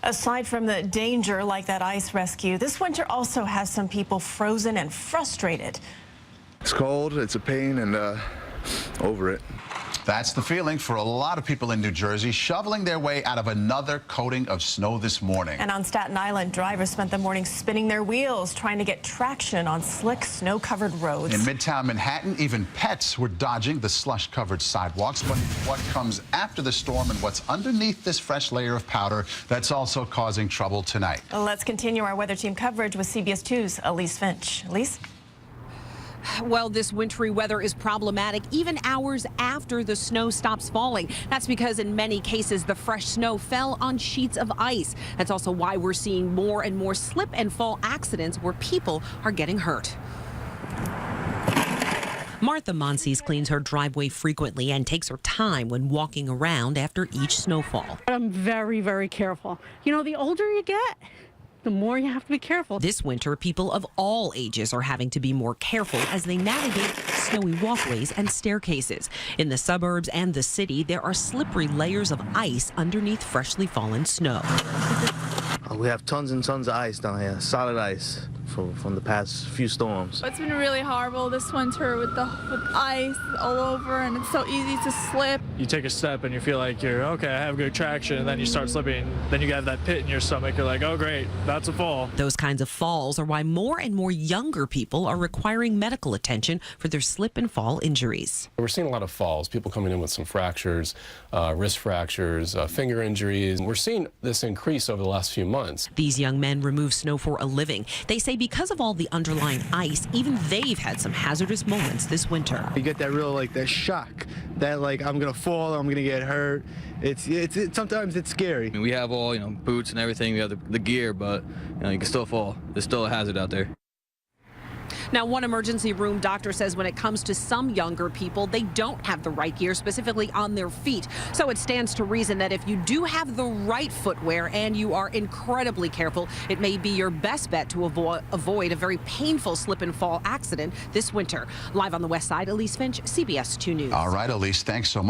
Aside from the danger like that ice rescue, this winter also has some people frozen and frustrated. It's cold, it's a pain, and over it. That's the feeling for a lot of people in New Jersey, shoveling their way out of another coating of snow this morning. And on Staten Island, drivers spent the morning spinning their wheels, trying to get traction on slick, snow-covered roads. In Midtown Manhattan, even pets were dodging the slush-covered sidewalks. But what comes after the storm and what's underneath this fresh layer of powder, that's also causing trouble tonight. Let's continue our weather team coverage with CBS 2's Elise Finch. Elise? Well, this wintry weather is problematic even hours after the snow stops falling. That's because in many cases, the fresh snow fell on sheets of ice. That's also why we're seeing more and more slip and fall accidents where people are getting hurt. Martha Monsees cleans her driveway frequently and takes her time when walking around after each snowfall. I'm very, very careful. You know, the older you get, the more you have to be careful. This winter, people of all ages are having to be more careful as they navigate snowy walkways and staircases. In the suburbs and the city, there are slippery layers of ice underneath freshly fallen snow. We have tons and tons of ice down here, solid ice from the past few storms. It's been really horrible this winter with ice all over, and it's so easy to slip. You take a step and you feel like you're okay, I have good traction, and then you start slipping. Then you have that pit in your stomach. You're like, oh great, that's a fall. Those kinds of falls are why more and more younger people are requiring medical attention for their slip and fall injuries. We're seeing a lot of falls, people coming in with some fractures, wrist fractures, finger injuries. We're seeing this increase over the last few months. These young men remove snow for a living. They say because of all the underlying ice, even they've had some hazardous moments this winter. You get that real, that shock, that I'm gonna fall, I'm gonna get hurt. Sometimes it's scary. I mean, we have all, boots and everything, we have the gear, but, you can still fall. There's still a hazard out there. Now, one emergency room doctor says when it comes to some younger people, they don't have the right gear, specifically on their feet. So it stands to reason that if you do have the right footwear and you are incredibly careful, it may be your best bet to avoid a very painful slip and fall accident this winter. Live on the west side, Elise Finch, CBS 2 News. All right, Elise, thanks so much.